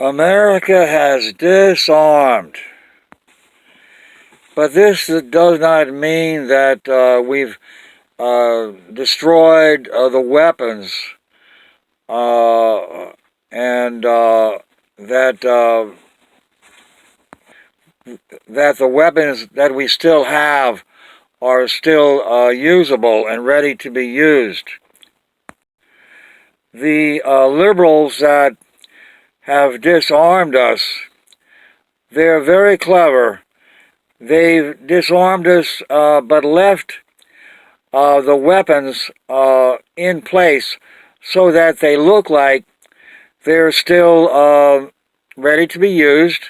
America has disarmed. But this does not mean that we've destroyed the weapons and that the weapons that we still have are still usable and ready to be used. The liberals that have disarmed us, they're very clever. They've disarmed us but left the weapons in place so that they look like they're still ready to be used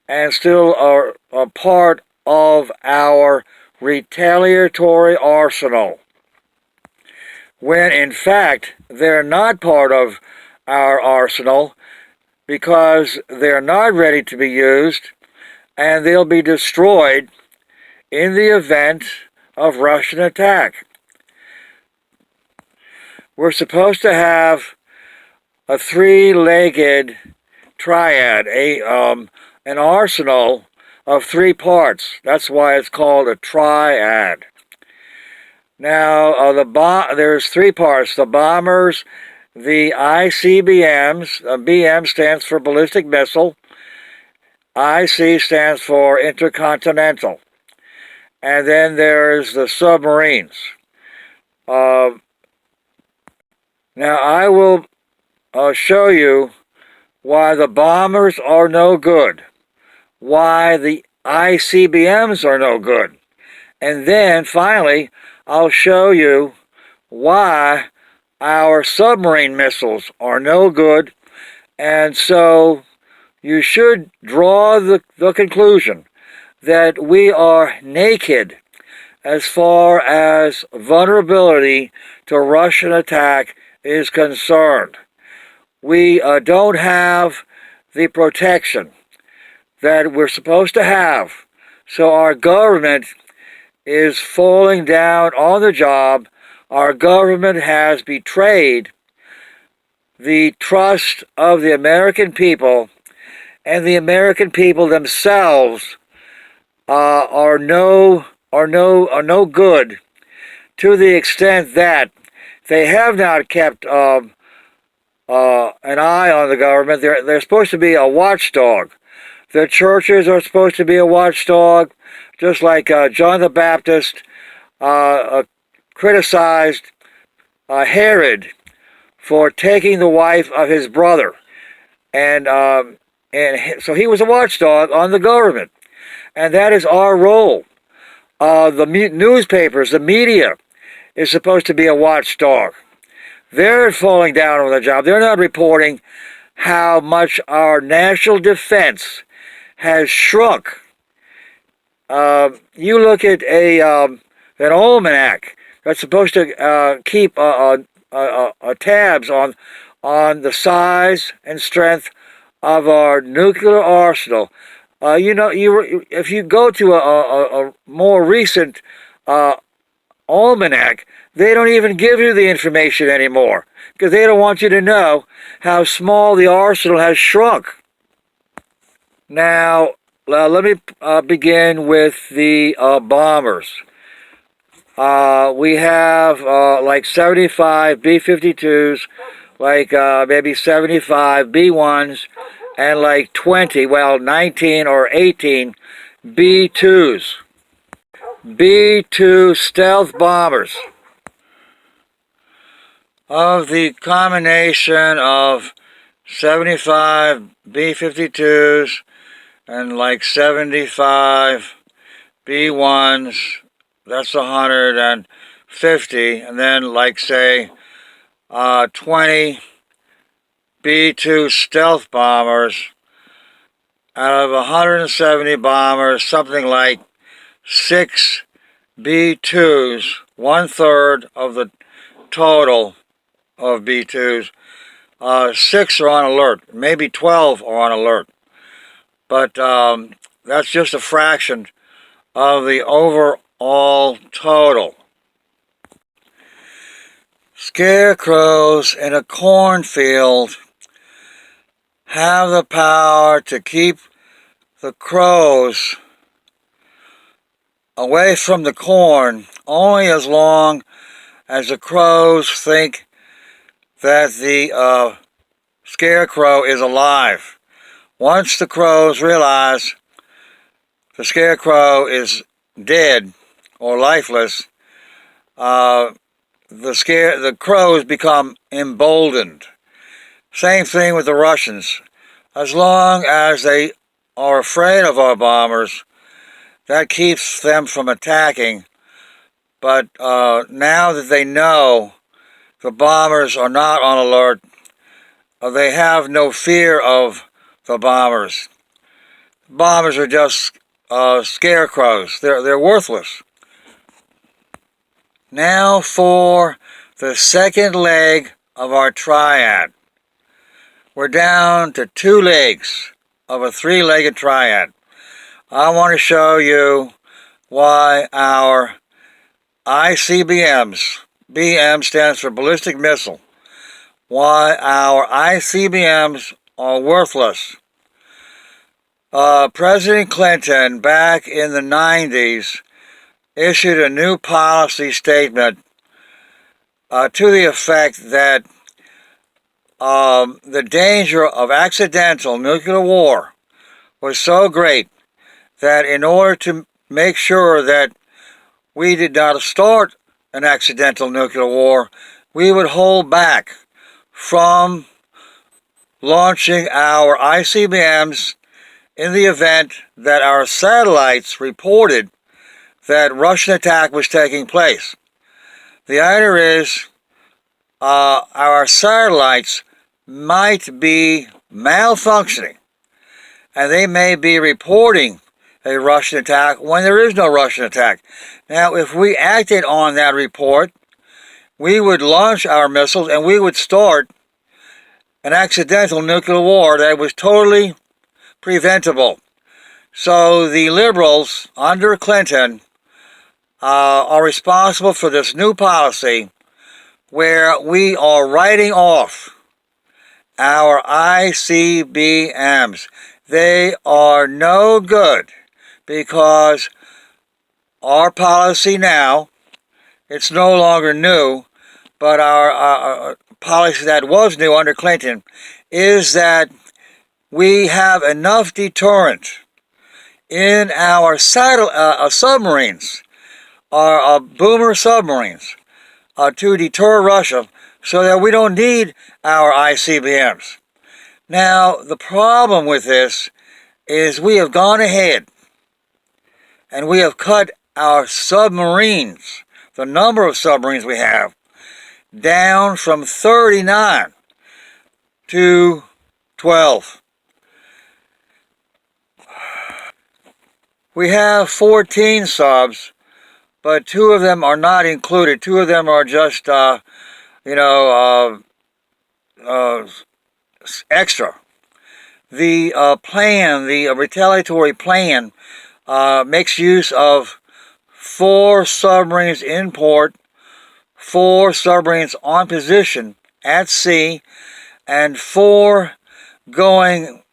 and still are a part of our retaliatory arsenal, when in fact they're not part of our arsenal because they're not ready to be used and they'll be destroyed in the event of Russian attack. We're supposed to have a three-legged triad, an arsenal of 3 parts. That's why it's called a triad. Now, there's 3 parts: the bombers, the ICBMs. BM stands for ballistic missile. IC stands for intercontinental. And then there's the submarines. Now, I will show you why the bombers are no good, why the ICBMs are no good. And then, finally, I'll show you why our submarine missiles are no good. And so you should draw the conclusion that we are naked as far as vulnerability to Russian attack is concerned. We don't have the protection that we're supposed to have. So our government is falling down on the job. Our government has betrayed the trust of the American people, and the American people themselves are no good, to the extent that they have not kept an eye on the government. They're supposed to be a watchdog. The churches are supposed to be a watchdog, just like John the Baptist criticized Herod for taking the wife of his brother, and so he was a watchdog on the government, and that is our role. The newspapers, the media, is supposed to be a watchdog. They're falling down on the job. They're not reporting how much our national defense has shrunk. You look at an almanac that's supposed to keep tabs on the size and strength of our nuclear arsenal. If you go to a more recent almanac, they don't even give you the information anymore because they don't want you to know how small the arsenal has shrunk. Now, let me begin with the bombers. We have like 75 B-52s, like maybe 75 B-1s, and like 19 or 18 B-2s. B-2 stealth bombers. Of the combination of 75 B-52s and like 75 B-1s, that's 150, and then like say 20 B-2 stealth bombers. Out of 170 bombers, something like 6 B-2s, 1/3 of the total of B-2s. 6 are on alert, maybe 12 are on alert. But that's just a fraction of the overall total. Scarecrows in a cornfield have the power to keep the crows away from the corn only as long as the crows think that the scarecrow is alive. Once the crows realize the scarecrow is dead or lifeless, the crows become emboldened. Same thing with the Russians. As long as they are afraid of our bombers, that keeps them from attacking. But now that they know the bombers are not on alert, they have no fear of the bombers. Bombers are just scarecrows. They're worthless. Now for the second leg of our triad. We're down to 2 legs of a 3-legged triad. I want to show you why our ICBMs, BM stands for ballistic missile, why our ICBMs are worthless. President Clinton, back in the 90s, issued a new policy statement to the effect that the danger of accidental nuclear war was so great that in order to make sure that we did not start an accidental nuclear war, we would hold back from launching our ICBMs in the event that our satellites reported that Russian attack was taking place. The idea is our satellites might be malfunctioning, and they may be reporting a Russian attack when there is no Russian attack. Now, if we acted on that report, we would launch our missiles and we would start an accidental nuclear war that was totally preventable. So the liberals under Clinton are responsible for this new policy where we are writing off our ICBMs. They are no good because our policy now, it's no longer new, but our policy that was new under Clinton is that we have enough deterrent in our submarines, our boomer submarines, to deter Russia so that we don't need our ICBMs. Now, the problem with this is we have gone ahead and we have cut our submarines, the number of submarines we have, down from 39 to 12. We have 14 subs, but 2 of them are not included. 2 of them are just, extra. The plan, the retaliatory plan, makes use of 4 submarines in port, 4 submarines on position at sea, and 4 going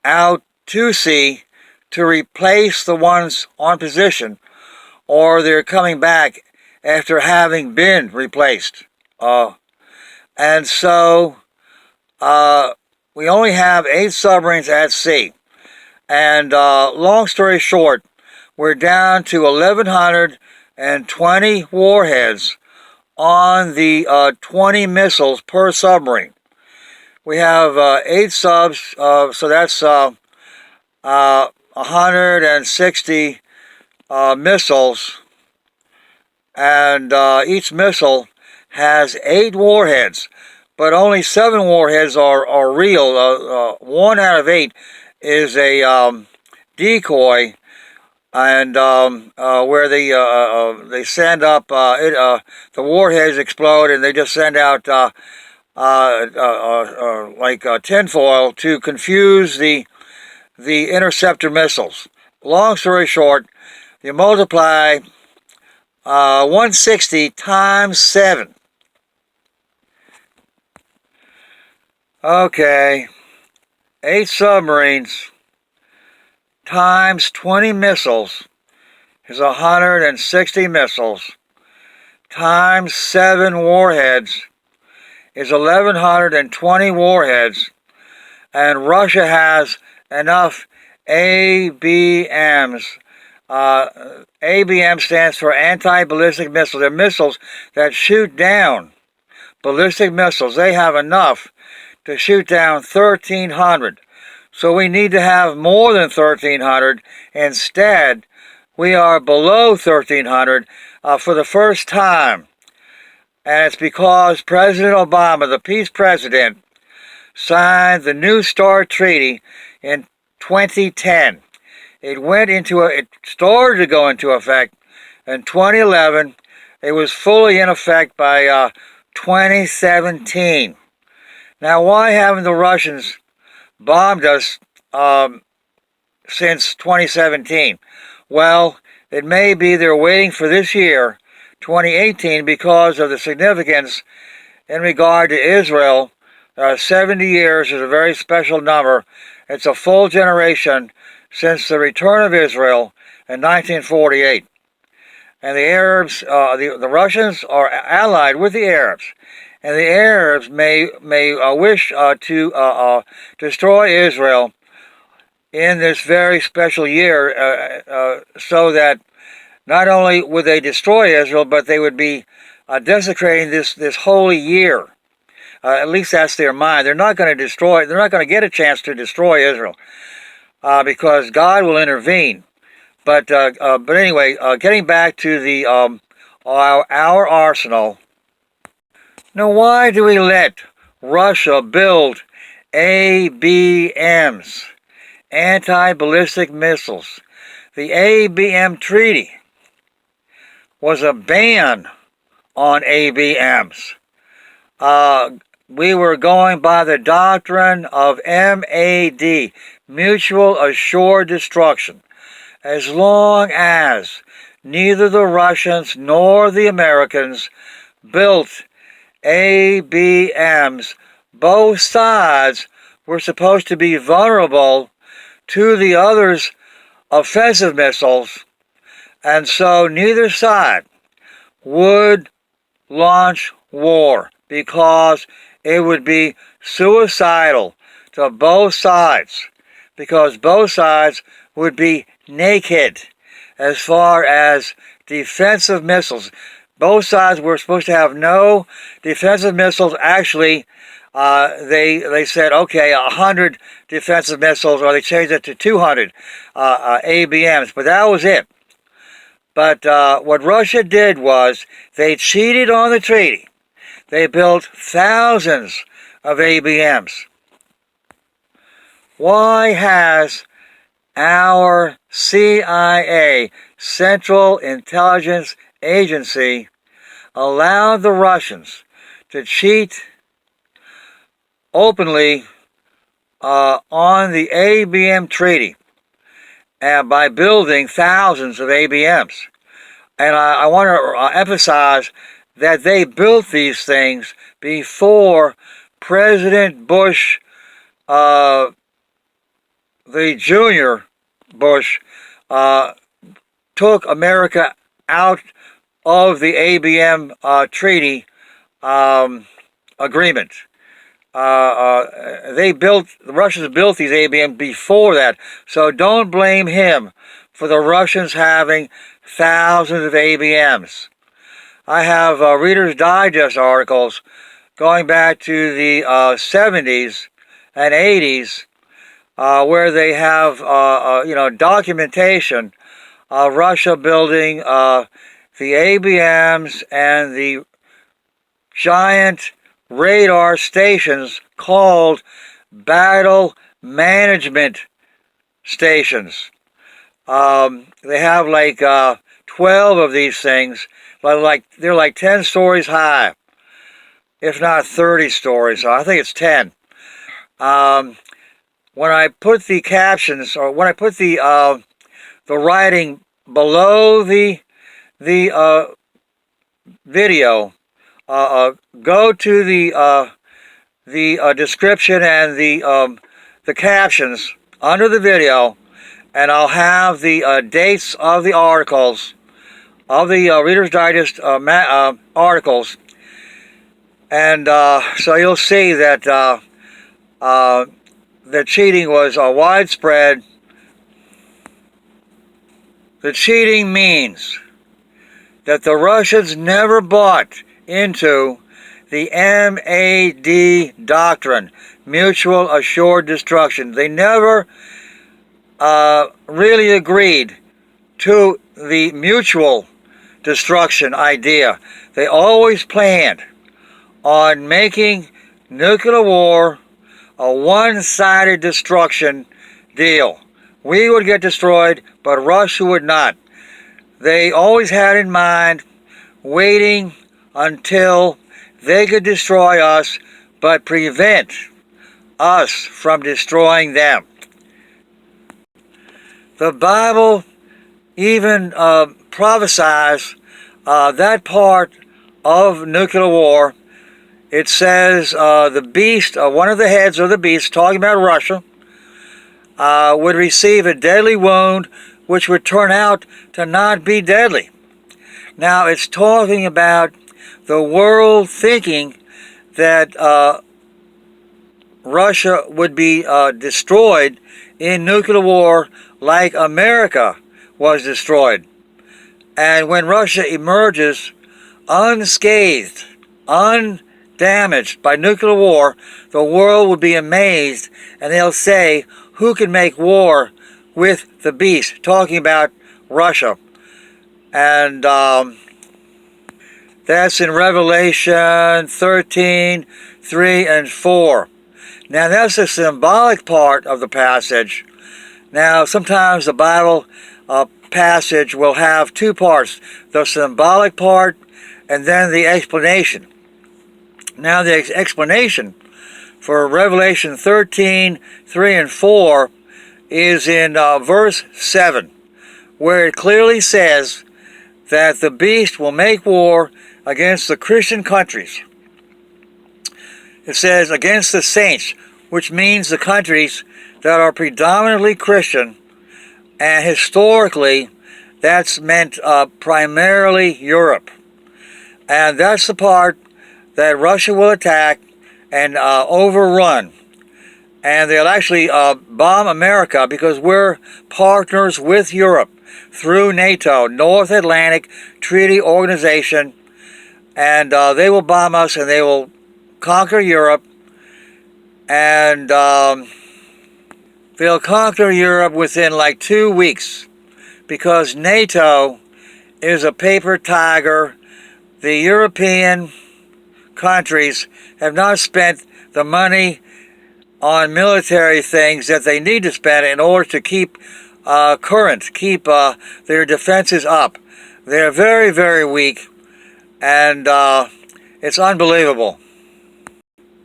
out to sea to replace the ones on position, or they're coming back after having been replaced. And so we only have 8 submarines at sea. And long story short, we're down to 1,120 warheads on the 20 missiles per submarine. We have 8 subs, so that's 160 missiles, and each missile has 8 warheads, but only 7 warheads are real. 1 out of 8 is a decoy, and where they send up the warheads explode, and they just send out like tinfoil to confuse the interceptor missiles. Long story short, you multiply 160 times 7. Okay, 8 submarines times 20 missiles is 160 missiles, times 7 warheads is 1,120 warheads, and Russia has enough ABMs. ABM stands for anti-ballistic missiles. They're missiles that shoot down ballistic missiles. They have enough to shoot down 1,300. So we need to have more than 1,300. Instead, we are below 1,300 for the first time. And it's because President Obama, the peace president, signed the New START Treaty in 2010. It started to go into effect in 2011. It was fully in effect by 2017. Now, why haven't the Russians bombed us since 2017? Well, it may be they're waiting for this year, 2018, because of the significance in regard to Israel. 70 years is a very special number. It's a full generation since the return of Israel in 1948. And the Arabs, the Russians are allied with the Arabs. And the Arabs may wish to destroy Israel in this very special year, so that not only would they destroy Israel, but they would be desecrating this holy year. At least that's their mind. They're not going to destroy. They're not going to get a chance to destroy Israel because God will intervene. But anyway, getting back to the our arsenal. Now, why do we let Russia build ABMs, anti-ballistic missiles? The ABM Treaty was a ban on ABMs. We were going by the doctrine of MAD, mutual assured destruction. As long as neither the Russians nor the Americans built ABMs, both sides were supposed to be vulnerable to the other's offensive missiles, and so neither side would launch war because it would be suicidal to both sides, because both sides would be naked as far as defensive missiles. Both sides were supposed to have no defensive missiles. Actually, they said, okay, 100 defensive missiles, or they changed it to 200 ABMs, but that was it. But what Russia did was they cheated on the treaty. They built thousands of ABMs. Why has our CIA, Central Intelligence Agency, allowed the Russians to cheat openly on the ABM Treaty by building thousands of ABMs? And I want to emphasize that they built these things before President Bush, the Junior Bush, took America out of the ABM Treaty agreement. The Russians built these ABMs before that, so don't blame him for the Russians having thousands of ABMs. I have Reader's Digest articles going back to the 70s and 80s where they have documentation of Russia building the ABMs and the giant radar stations called battle management stations. They have like 12 of these things, but they're like 10 stories high, if not 30 stories. I think it's 10. When I put the captions, or when I put the writing below the video, go to the description and the captions under the video, and I'll have the dates of the articles, of the Reader's Digest articles, and so you'll see that the cheating was widespread. The cheating means that the Russians never bought into the MAD doctrine, mutual assured destruction. They never really agreed to the mutual destruction idea. They always planned on making nuclear war a one-sided destruction deal. We would get destroyed, but Russia would not. They always had in mind waiting until they could destroy us, but prevent us from destroying them. The Bible even prophesies that part of nuclear war. It says the beast, one of the heads of the beast, talking about Russia, would receive a deadly wound which would turn out to not be deadly. Now, it's talking about the world thinking that Russia would be destroyed in nuclear war like America was destroyed. And when Russia emerges unscathed, undamaged by nuclear war, the world will be amazed, and they'll say, who can make war with the beast? Talking about Russia. And that's in Revelation 13, 3 and 4. Now that's the symbolic part of the passage. Now sometimes the Bible passage will have two parts, the symbolic part and then the explanation. Now the explanation for Revelation 13, 3 and 4 is in verse 7, where it clearly says that the beast will make war against the Christian countries. It says against the saints, which means the countries that are predominantly Christian, and historically that's meant primarily Europe. And that's the part that Russia will attack and overrun. And they'll actually bomb America because we're partners with Europe through NATO, North Atlantic Treaty Organization, and they will bomb us and they will conquer Europe, and they'll conquer Europe within like 2 weeks because NATO is a paper tiger. The European countries have not spent the money on military things that they need to spend in order to keep keep their defenses up. They're very, very weak, and it's unbelievable.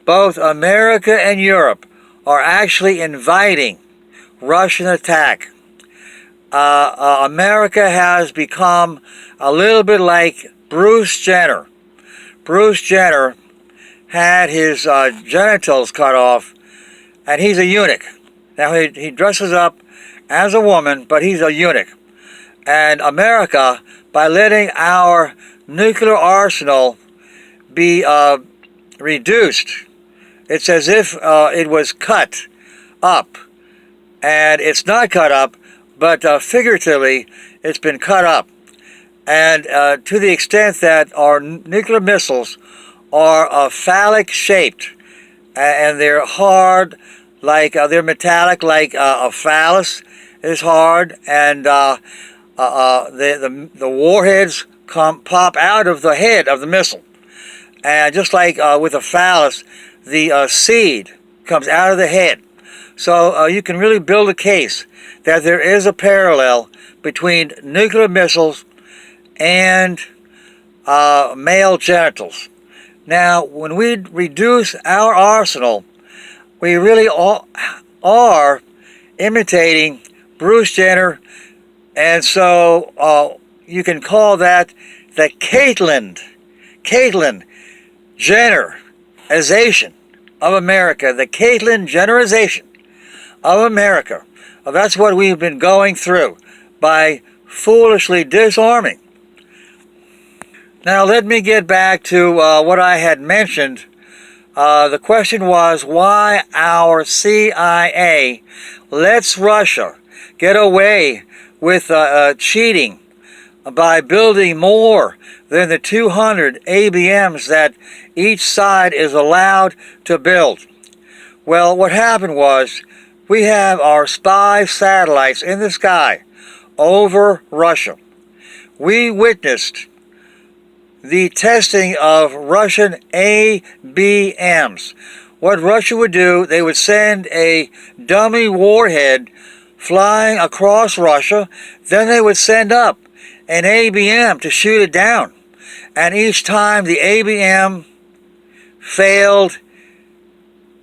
Both America and Europe are actually inviting Russian attack. America has become a little bit like Bruce Jenner. Bruce Jenner had his genitals cut off, and he's a eunuch. Now he dresses up as a woman, but he's a eunuch. And America, by letting our nuclear arsenal be reduced, it's as if it was cut up. And it's not cut up, but figuratively it's been cut up. And to the extent that our nuclear missiles are phallic shaped, and they're hard, like they're metallic, like a phallus is hard, and the warheads pop out of the head of the missile. And just like with a phallus, the seed comes out of the head. So you can really build a case that there is a parallel between nuclear missiles and male genitals. Now, when we reduce our arsenal, we really are imitating Bruce Jenner, and so you can call that the Caitlyn Jennerization of America, the Caitlyn Jennerization of America. That's what we've been going through by foolishly disarming. Now let me get back to what I had mentioned. The question was why our CIA lets Russia get away with cheating by building more than the 200 ABMs that each side is allowed to build. Well, what happened was we have our spy satellites in the sky over Russia. We witnessed the testing of Russian ABMs. What Russia would do, they would send a dummy warhead flying across Russia, then they would send up an ABM to shoot it down. And each time the ABM failed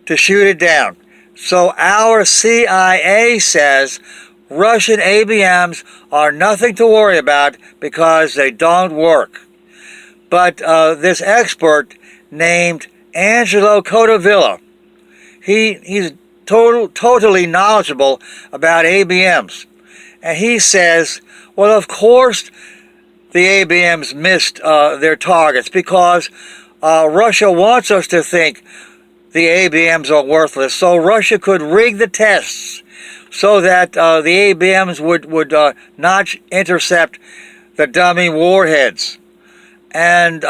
to shoot it down. So our CIA says Russian ABMs are nothing to worry about because they don't work. But this expert named Angelo Kota, he's totally knowledgeable about ABMs. And he says, well, of course the ABMs missed their targets because Russia wants us to think the ABMs are worthless. So Russia could rig the tests so that the ABMs would not intercept the dummy warheads. And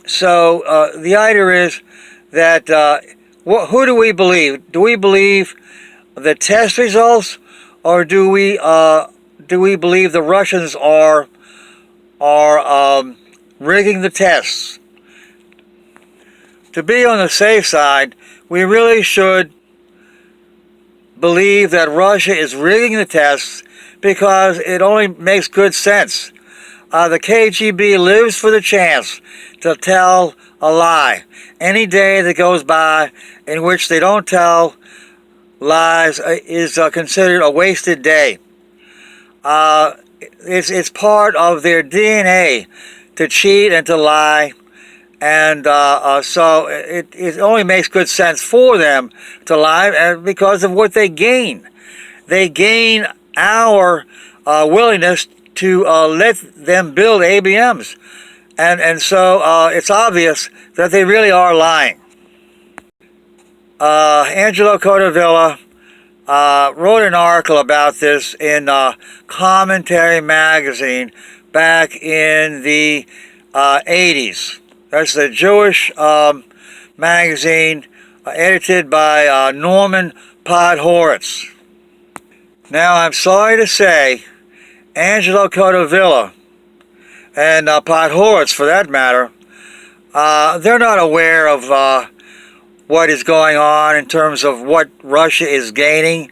so the idea is that who do we believe? Do we believe the test results, or do we believe the Russians are rigging the tests? To be on the safe side, we really should believe that Russia is rigging the tests because it only makes good sense. The KGB lives for the chance to tell a lie. Any day that goes by in which they don't tell lies is considered a wasted day. It's part of their DNA to cheat and to lie, and so it only makes good sense for them to lie because of what they gain. They gain our willingness to let them build ABMs. And so it's obvious that they really are lying. Angelo Kota wrote an article about this in Commentary magazine back in the 80s. That's the Jewish magazine edited by Norman Podhoretz. Now, I'm sorry to say, Angelo Kota and Podhoretz, for that matter, they're not aware of what is going on in terms of what Russia is gaining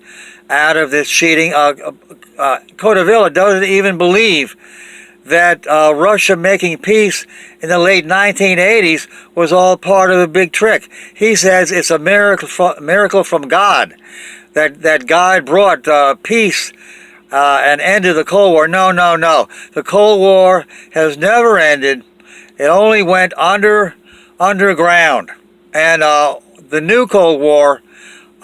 out of this cheating. Kota doesn't even believe that Russia making peace in the late 1980s was all part of a big trick. He says it's a miracle from God, that God brought peace and ended the Cold War. No. The Cold War has never ended. It only went underground. And the new Cold War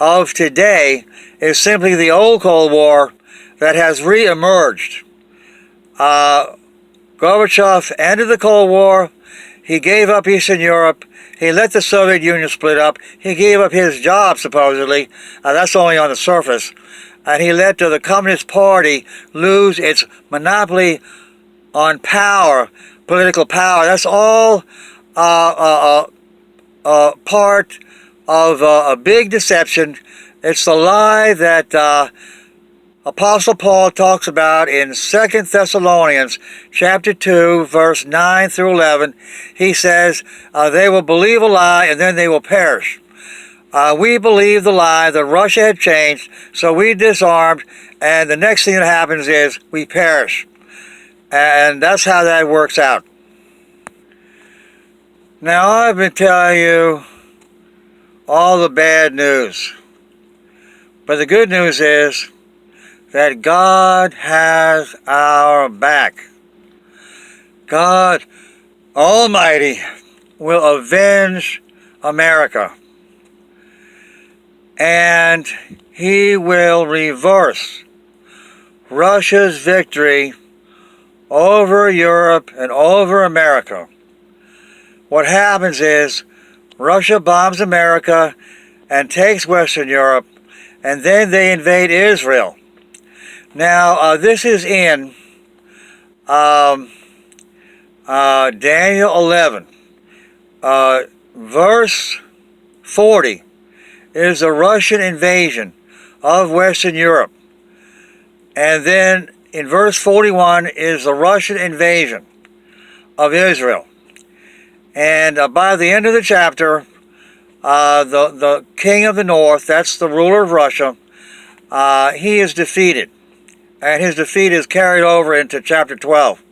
of today is simply the old Cold War that has re-emerged. Gorbachev ended the Cold War. He gave up Eastern Europe. He let the Soviet Union split up. He gave up his job, supposedly. That's only on the surface. And he let the Communist Party lose its monopoly on power, political power. That's all part of a big deception. It's the lie that Apostle Paul talks about in 2 Thessalonians chapter 2, verse 9 through 11. He says, they will believe a lie and then they will perish. We believe the lie that Russia had changed, so we disarmed, and the next thing that happens is we perish. And that's how that works out. Now, I've been telling you all the bad news, but the good news is that God has our back. God Almighty will avenge America. and he will reverse Russia's victory over Europe and over America. What happens is Russia bombs America and takes Western Europe, and then they invade Israel. Now, this is in Daniel 11. Verse 40 is the Russian invasion of Western Europe. And then in verse 41 is the Russian invasion of Israel. And by the end of the chapter, the king of the north, that's the ruler of Russia, he is defeated. And his defeat is carried over into chapter 12.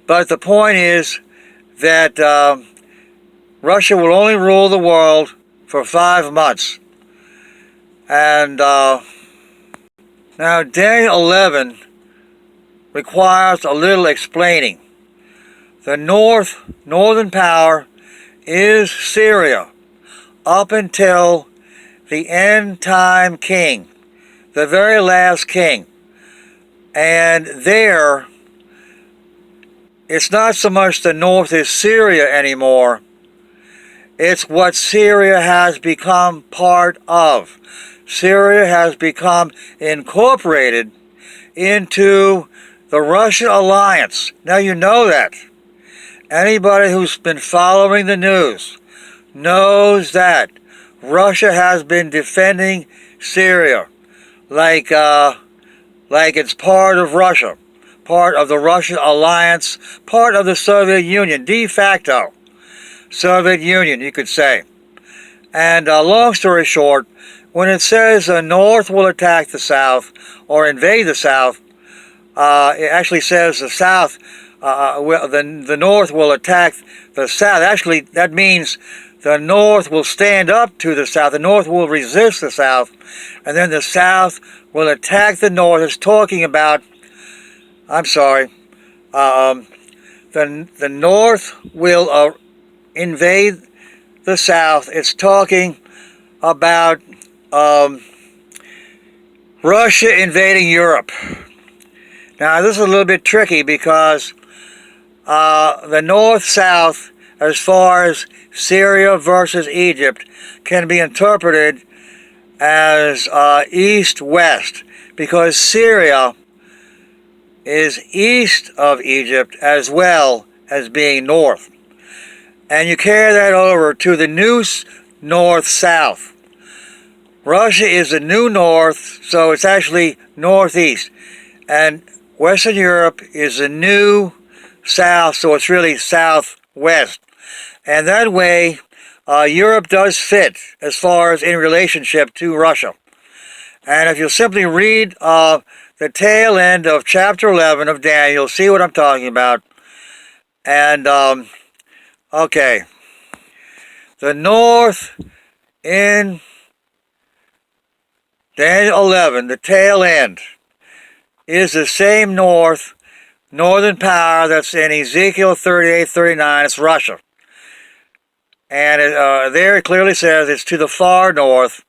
But the point is that Russia will only rule the world for 5 months. And now Daniel 11 requires a little explaining. The northern power is Syria up until the end time king, the very last king. And there, it's not so much the North Is Syria anymore. It's what Syria has become part of. Syria has become incorporated into the Russian alliance. Now you know that. Anybody who's been following the news knows that Russia has been defending Syria like it's part of Russia, part of the Russian alliance, part of the Soviet Union, de facto Soviet Union, you could say. And long story short, when it says the North will attack the South or invade the South, it actually says the South, the North will attack the South. Actually, that means the North will stand up to the South. The North will resist the South, and then the South will attack the North. It's talking about, the North will invade the South. It's talking about Russia invading Europe. Now, this is a little bit tricky because the North-South, as far as Syria versus Egypt, can be interpreted as east-west, because Syria is east of Egypt as well as being north. And you carry that over to the new north-south. Russia is the new north, so it's actually northeast. And Western Europe is the new south, so it's really southwest. And that way, Europe does fit as far as in relationship to Russia. And if you'll simply read the tail end of chapter 11 of Daniel, you'll see what I'm talking about. And, okay. The North in Daniel 11, the tail end, is the same northern power that's in Ezekiel 38-39. It's Russia. And there it clearly says it's to the far north,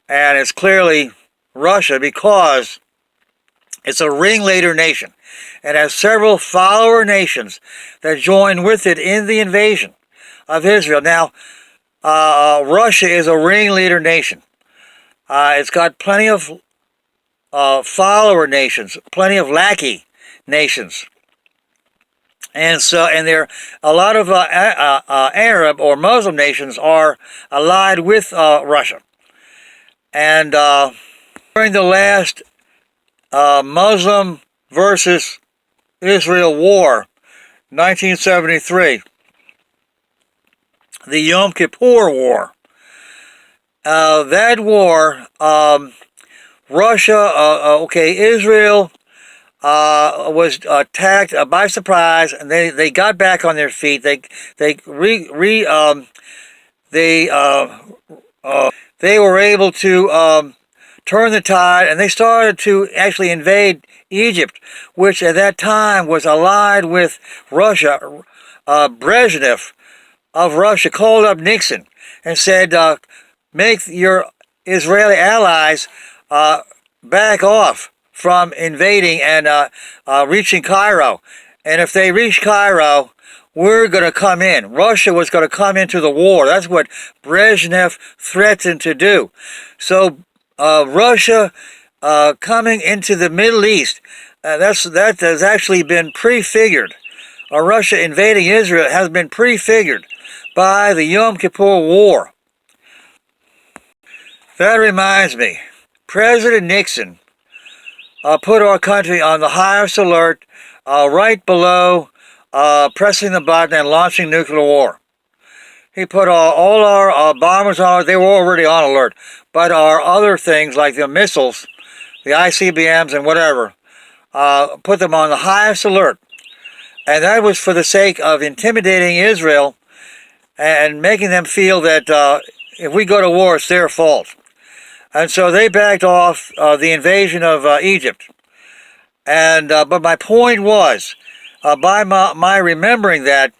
and it's clearly Russia because it's a ringleader nation. It has several follower nations that join with it in the invasion of Israel. Now, Russia is a ringleader nation. It's got plenty of follower nations, plenty of lackey nations. And there a lot of Arab or Muslim nations are allied with Russia. And during the last Muslim versus Israel war, 1973, the Yom Kippur War. That war, Russia, Israel was attacked by surprise, and they got back on their feet. They were able to turn the tide, and they started to actually invade Egypt, which at that time was allied with Russia. Brezhnev of Russia called up Nixon and said, make your Israeli allies back off from invading and reaching Cairo. And if they reach Cairo, we're going to come in. Russia was going to come into the war. That's what Brezhnev threatened to do. So Russia coming into the Middle East, that has actually been prefigured. Russia invading Israel has been prefigured by the Yom Kippur War. That reminds me, President Nixon put our country on the highest alert right below pressing the button and launching nuclear war. He put all our bombers on. They were already on alert, but our other things like the missiles, the ICBMs and whatever, put them on the highest alert. And that was for the sake of intimidating Israel and making them feel that if we go to war, it's their fault. And so they backed off the invasion of Egypt. And but my point was, by my remembering that,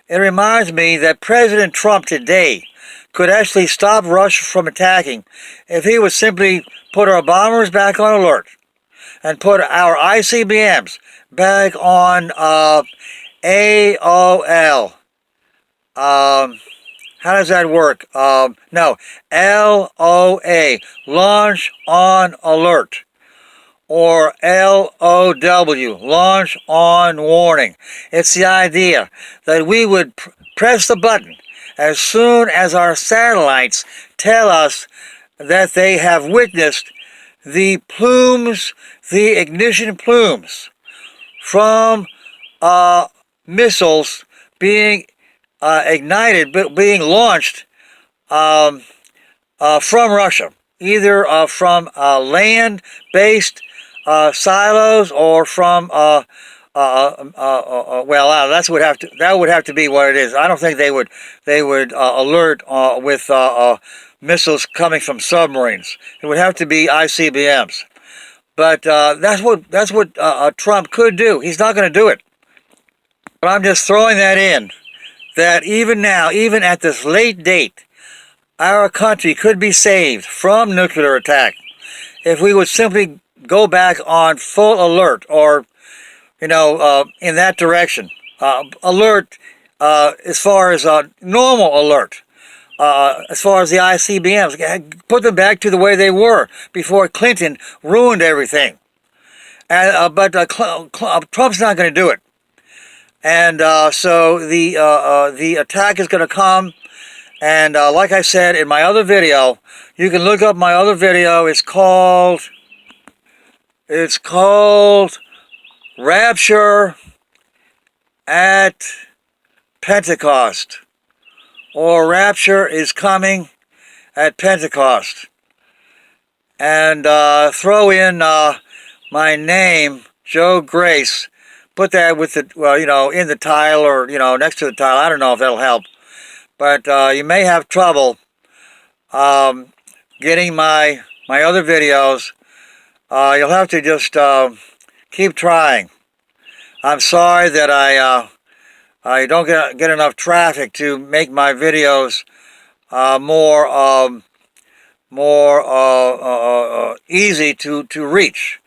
it reminds me that President Trump today could actually stop Russia from attacking if he would simply put our bombers back on alert and put our ICBMs back on AOL. How does that work? No, LOA, launch on alert. Or LOW, launch on warning. It's the idea that we would press the button as soon as our satellites tell us that they have witnessed the plumes, the ignition plumes from missiles being ignited, being launched from Russia, either from land-based silos or from well, that would have to be what it is. I don't think they would alert with missiles coming from submarines. It would have to be ICBMs. But that's what Trump could do. He's not going to do it. But I'm just throwing that in, that even now, even at this late date, our country could be saved from nuclear attack if we would simply go back on full alert, or, in that direction. Alert as far as normal alert. As far as the ICBMs, put them back to the way they were before Clinton ruined everything. But Trump's not going to do it. And so the attack is going to come. And like I said in my other video, you can look up my other video. It's called Rapture at Pentecost, or Rapture is Coming at Pentecost. And throw in my name, Joe Grace. Put that with the, in the title, or, next to the title. I don't know if that'll help. But you may have trouble getting my other videos. You'll have to just keep trying. I'm sorry that I don't get enough traffic to make my videos more easy to reach.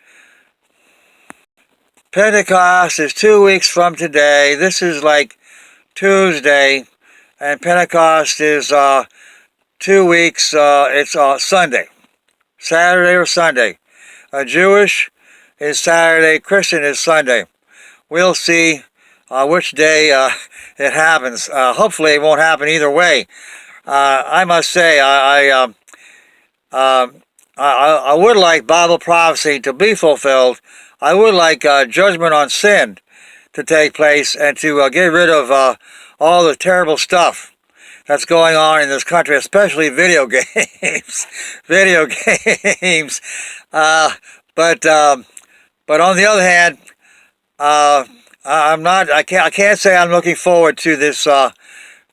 Pentecost is 2 weeks from today. This is like Tuesday, and Pentecost is 2 weeks. It's Sunday, Saturday or Sunday. Jewish is Saturday, Christian is Sunday. We'll see which day it happens. Hopefully it won't happen either way. I must say, I would like Bible prophecy to be fulfilled. I would like judgment on sin to take place, and to get rid of all the terrible stuff that's going on in this country, especially video games. Video games. But on the other hand, I can't say I'm looking forward to this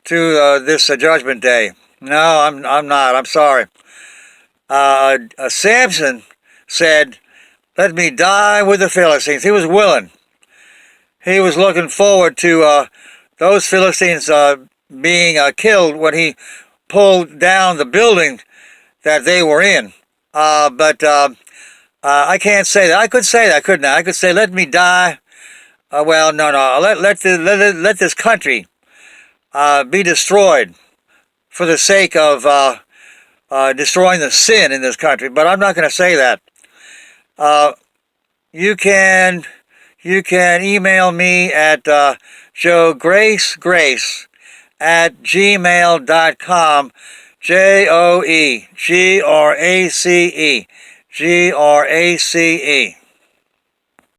Judgment Day. No, I'm not. I'm sorry. Samson said, "Let me die with the Philistines." He was willing. He was looking forward to those Philistines being killed when he pulled down the building that they were in. But I can't say that. I could say that, couldn't I? I could say, let me die. Well, no. Let this country be destroyed for the sake of destroying the sin in this country. But I'm not going to say that. You can email me at joegrace@gmail.com. JOEGRACE. GRACE.